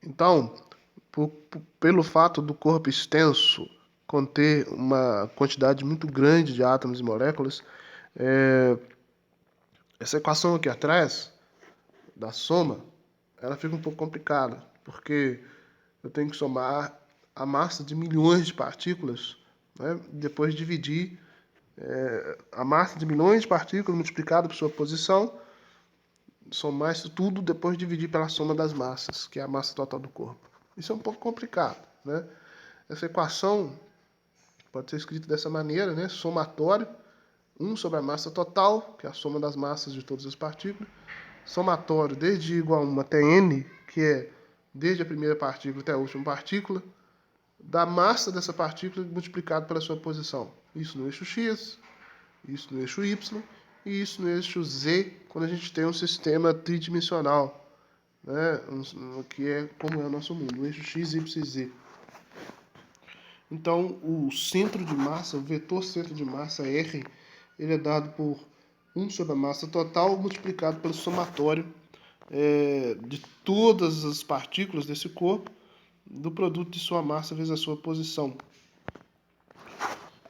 Então, pelo fato do corpo extenso conter uma quantidade muito grande de átomos e moléculas, é, essa equação aqui atrás, da soma, ela fica um pouco complicada, porque eu tenho que somar a massa de milhões de partículas, né? Depois dividir a massa de milhões de partículas multiplicada por sua posição, somar isso tudo, depois dividir pela soma das massas, que é a massa total do corpo. Isso é um pouco complicado, né? Essa equação pode ser escrita dessa maneira, né? Somatório, 1 sobre a massa total, que é a soma das massas de todas as partículas, somatório desde igual a 1 até n, que é desde a primeira partícula até a última partícula, da massa dessa partícula multiplicado pela sua posição. Isso no eixo x, isso no eixo y e isso no eixo z, quando a gente tem um sistema tridimensional, né? Que é como é o nosso mundo, o eixo x, y e z. Então, o centro de massa, o vetor centro de massa R, ele é dado por 1 sobre a massa total multiplicado pelo somatório de todas as partículas desse corpo, do produto de sua massa vezes a sua posição.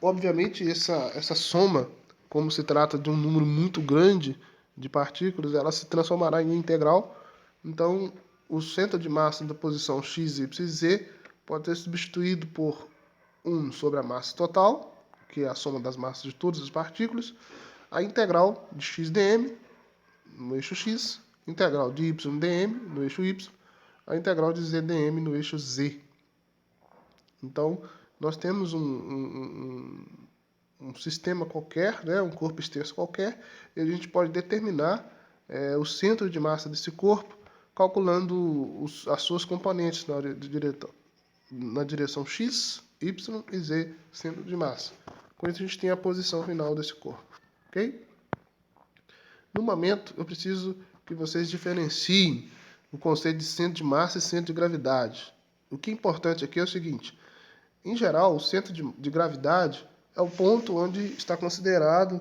Obviamente, essa soma, como se trata de um número muito grande de partículas, ela se transformará em integral. Então, o centro de massa da posição x, y e z pode ser substituído por 1 sobre a massa total, que é a soma das massas de todas as partículas, a integral de x dm no eixo x, integral de y dm no eixo y, a integral de z dm no eixo z. Então, nós temos um sistema qualquer, né, um corpo extenso qualquer, e a gente pode determinar o centro de massa desse corpo calculando as suas componentes na direção x, y e z, centro de massa. Com isso a gente tem a posição final desse corpo. Ok? No momento, eu preciso que vocês diferenciem o conceito de centro de massa e centro de gravidade. O que é importante aqui é o seguinte: em geral, o centro de gravidade é o ponto onde está considerado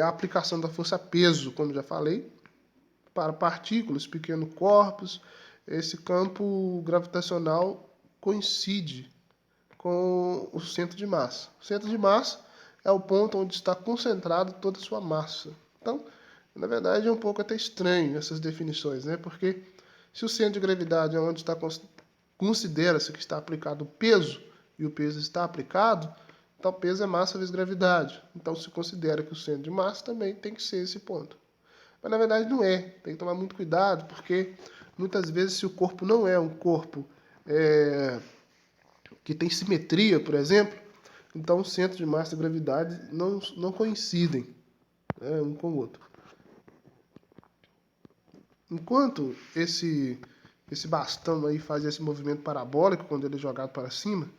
a aplicação da força-peso, como já falei, para partículas, pequenos corpos. Esse campo gravitacional coincide com o centro de massa. O centro de massa é o ponto onde está concentrado toda a sua massa. Então, na verdade, é um pouco até estranho essas definições, né? Porque se o centro de gravidade é onde considera-se que está aplicado o peso, e o peso está aplicado, então peso é massa vezes gravidade. Então se considera que o centro de massa também tem que ser esse ponto. Mas na verdade não é. Tem que tomar muito cuidado, porque muitas vezes se o corpo não é um corpo que tem simetria, por exemplo, então o centro de massa e gravidade não coincidem, né, um com o outro. Enquanto esse bastão aí faz esse movimento parabólico quando ele é jogado para cima,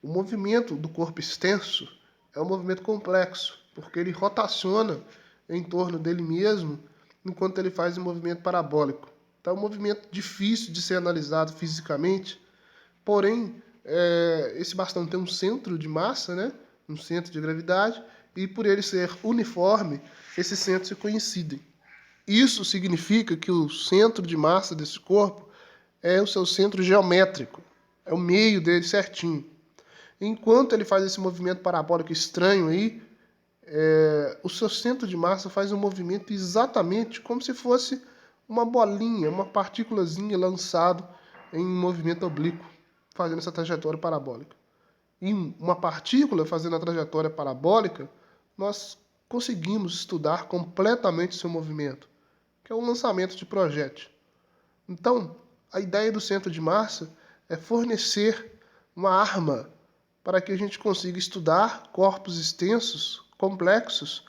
o movimento do corpo extenso é um movimento complexo, porque ele rotaciona em torno dele mesmo enquanto ele faz o movimento parabólico. Então é um movimento difícil de ser analisado fisicamente, porém esse bastão tem um centro de massa, né? Um centro de gravidade, e por ele ser uniforme, esses centros se coincidem. Isso significa que o centro de massa desse corpo é o seu centro geométrico, é o meio dele certinho. Enquanto ele faz esse movimento parabólico estranho aí, o seu centro de massa faz um movimento exatamente como se fosse uma bolinha, uma partículazinha lançado em movimento oblíquo, fazendo essa trajetória parabólica. E uma partícula fazendo a trajetória parabólica, nós conseguimos estudar completamente seu movimento, que é o lançamento de projétil. Então, a ideia do centro de massa é fornecer uma arma para que a gente consiga estudar corpos extensos, complexos,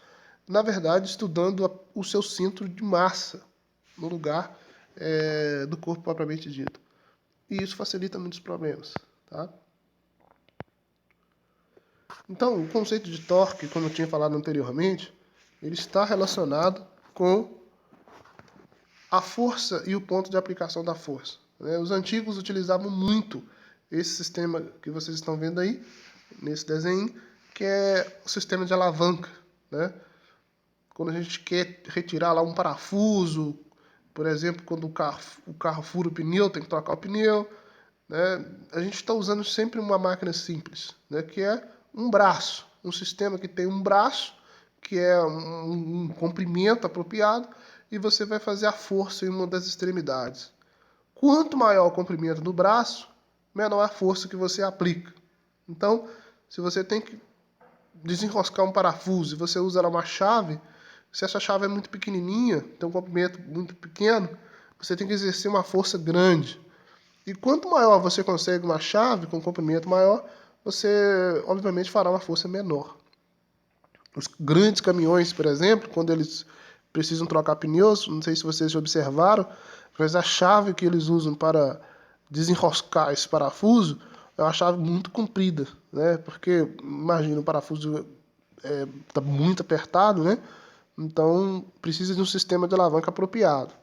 na verdade, estudando o seu centro de massa, no lugar do corpo propriamente dito. E isso facilita muitos problemas. Tá? Então, o conceito de torque, como eu tinha falado anteriormente, ele está relacionado com a força e o ponto de aplicação da força. Os antigos utilizavam muito esse sistema que vocês estão vendo aí, nesse desenho, que é o sistema de alavanca. Né? Quando a gente quer retirar lá um parafuso, Por exemplo, quando o carro fura o pneu, tem que trocar o pneu, né? A gente está usando sempre uma máquina simples, né? Que é um braço, um sistema que tem um braço, que é um comprimento apropriado, e você vai fazer a força em uma das extremidades. Quanto maior o comprimento do braço, menor a força que você aplica. Então, se você tem que desenroscar um parafuso e você usa uma chave, se essa chave é muito pequenininha, tem um comprimento muito pequeno, você tem que exercer uma força grande. E quanto maior você consegue uma chave com um comprimento maior, você obviamente fará uma força menor. Os grandes caminhões, por exemplo, quando eles precisam trocar pneus, não sei se vocês já observaram, mas a chave que eles usam para desenroscar esse parafuso é uma chave muito comprida, né? Porque imagina, o parafuso está muito apertado, né? Então precisa de um sistema de alavanca apropriado.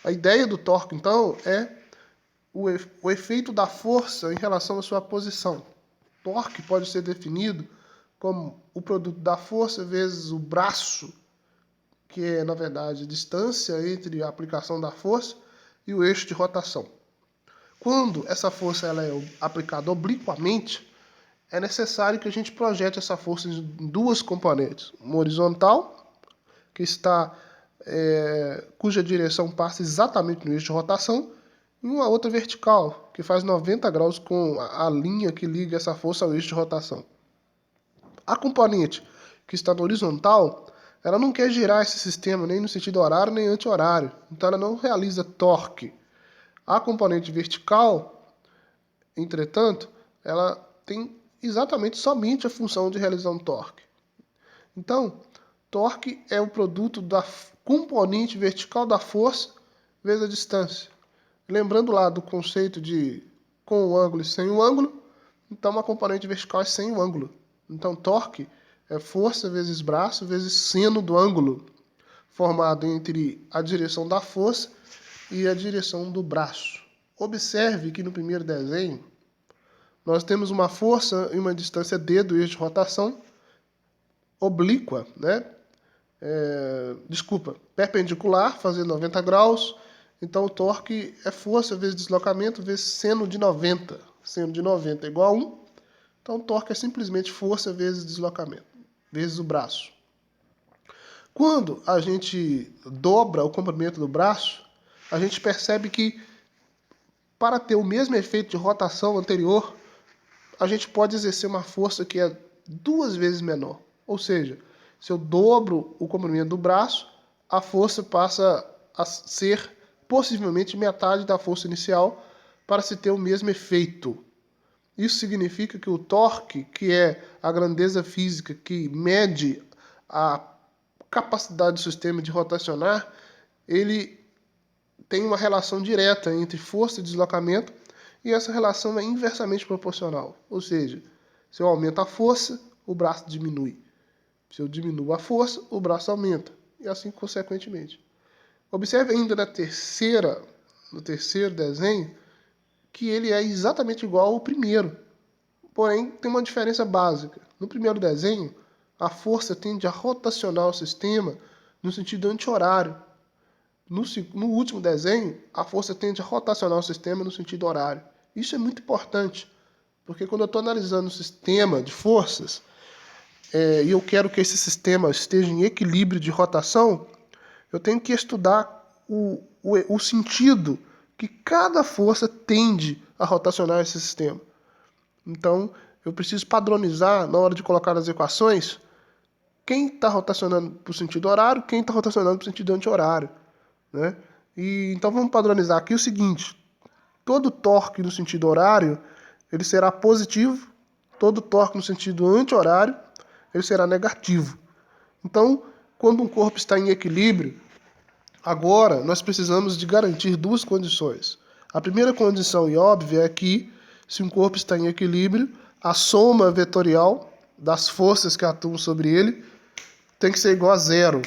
A ideia do torque, então, é o efeito da força em relação à sua posição. Torque pode ser definido como o produto da força vezes o braço, que é, na verdade, a distância entre a aplicação da força e o eixo de rotação. Quando essa força ela é aplicada obliquamente, é necessário que a gente projete essa força em duas componentes. Uma horizontal, que está, cuja direção passa exatamente no eixo de rotação, e uma outra vertical, que faz 90 graus com a linha que liga essa força ao eixo de rotação. A componente que está na horizontal, ela não quer girar esse sistema nem no sentido horário nem anti-horário, então ela não realiza torque. A componente vertical, entretanto, ela tem exatamente somente a função de realizar um torque. Então, torque é o produto da componente vertical da força vezes a distância. Lembrando lá do conceito de com o ângulo e sem o ângulo, então uma componente vertical é sem o ângulo. Então, torque é força vezes braço vezes seno do ângulo, formado entre a direção da força e a direção do braço. Observe que no primeiro desenho, nós temos uma força e uma distância d do eixo de rotação oblíqua, né? Perpendicular, fazendo 90 graus. Então, o torque é força vezes deslocamento vezes seno de 90. Seno de 90 é igual a 1. Então, o torque é simplesmente força vezes deslocamento, vezes o braço. Quando a gente dobra o comprimento do braço, a gente percebe que, para ter o mesmo efeito de rotação anterior, a gente pode exercer uma força que é 2 vezes menor. Ou seja, se eu dobro o comprimento do braço, a força passa a ser possivelmente metade da força inicial para se ter o mesmo efeito. Isso significa que o torque, que é a grandeza física que mede a capacidade do sistema de rotacionar, ele tem uma relação direta entre força e deslocamento, e essa relação é inversamente proporcional. Ou seja, se eu aumento a força, o braço diminui. Se eu diminuo a força, o braço aumenta. E assim consequentemente. Observe ainda no terceiro desenho, que ele é exatamente igual ao primeiro. Porém, tem uma diferença básica. No primeiro desenho, a força tende a rotacionar o sistema no sentido anti-horário. No último desenho, a força tende a rotacionar o sistema no sentido horário. Isso é muito importante, porque quando eu estou analisando um sistema de forças, e eu quero que esse sistema esteja em equilíbrio de rotação, eu tenho que estudar o sentido que cada força tende a rotacionar esse sistema. Então, eu preciso padronizar, na hora de colocar as equações, quem está rotacionando para o sentido horário, quem está rotacionando para o sentido anti-horário, né? E então vamos padronizar aqui o seguinte: todo torque no sentido horário ele será positivo, todo torque no sentido anti-horário ele será negativo. Então, quando um corpo está em equilíbrio, agora nós precisamos de garantir duas condições. A primeira condição, e óbvia, é que, se um corpo está em equilíbrio, a soma vetorial das forças que atuam sobre ele tem que ser igual a zero.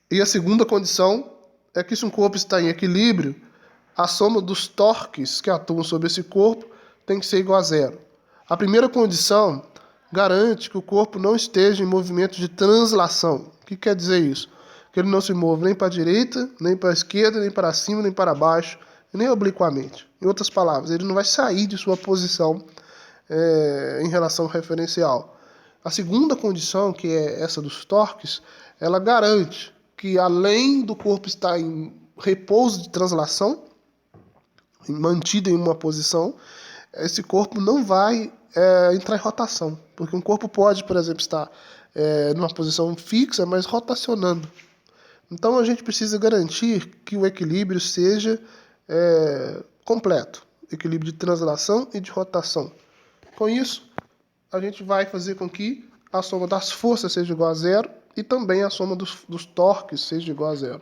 E a segunda condição é que, se um corpo está em equilíbrio, a soma dos torques que atuam sobre esse corpo tem que ser igual a zero. A primeira condição garante que o corpo não esteja em movimento de translação. O que quer dizer isso? que ele não se move nem para a direita, nem para a esquerda, nem para cima, nem para baixo, nem obliquamente. Em outras palavras, ele não vai sair de sua posição em relação ao referencial. A segunda condição, que é essa dos torques, ela garante que, além do corpo estar em repouso de translação, mantido em uma posição, esse corpo não vai entrar em rotação. Porque um corpo pode, por exemplo, estar numa posição fixa, mas rotacionando. Então a gente precisa garantir que o equilíbrio seja completo. Equilíbrio de translação e de rotação. Com isso, a gente vai fazer com que a soma das forças seja igual a zero e também a soma dos torques seja igual a zero.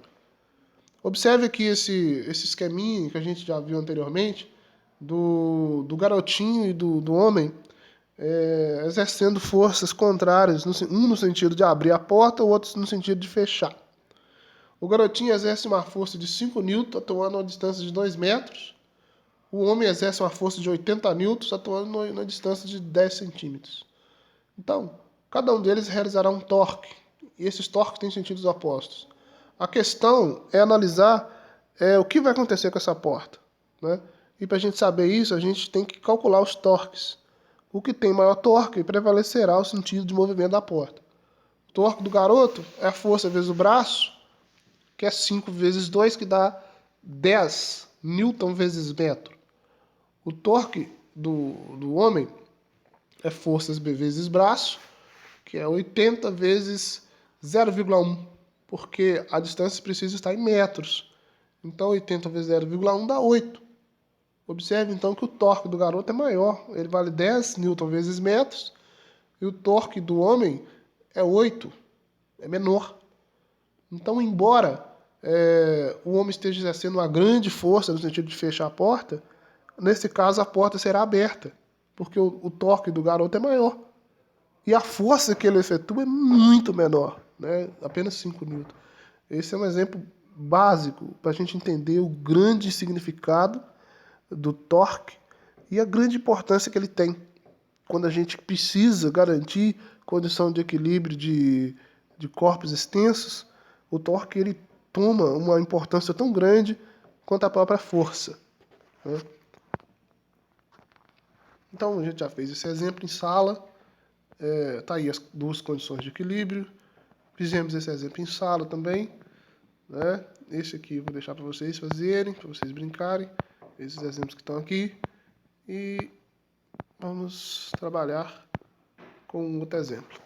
Observe aqui esse esqueminha que a gente já viu anteriormente, do garotinho e do homem exercendo forças contrárias, um no sentido de abrir a porta, o outro no sentido de fechar. O garotinho exerce uma força de 5 N atuando a uma distância de 2 metros. O homem exerce uma força de 80 N atuando na distância de 10 centímetros. Então, cada um deles realizará um torque, e esses torques têm sentidos opostos. A questão é analisar o que vai acontecer com essa porta, né? E para a gente saber isso, a gente tem que calcular os torques. O que tem maior torque prevalecerá o sentido de movimento da porta. O torque do garoto é a força vezes o braço, que é 5 vezes 2, que dá 10 N vezes metro. O torque do homem é forças vezes braço, que é 80 vezes 0,1, porque a distância precisa estar em metros. Então 80 vezes 0,1 dá 8. Observe então que o torque do garoto é maior, ele vale 10 N vezes metros, e o torque do homem é 8, é menor. Então, embora o homem esteja exercendo uma grande força no sentido de fechar a porta, nesse caso a porta será aberta, porque o torque do garoto é maior. E a força que ele efetua é muito menor, né? Apenas 5 N. Esse é um exemplo básico para a gente entender o grande significado do torque e a grande importância que ele tem quando a gente precisa garantir condição de equilíbrio de corpos extensos. O torque ele toma uma importância tão grande quanto a própria força, né? Então a gente já fez esse exemplo em sala. Tá aí as duas condições de equilíbrio. Fizemos esse exemplo em sala também, né? Esse aqui eu vou deixar para vocês fazerem, para vocês brincarem. Esses exemplos que estão aqui. E vamos trabalhar com outro exemplo.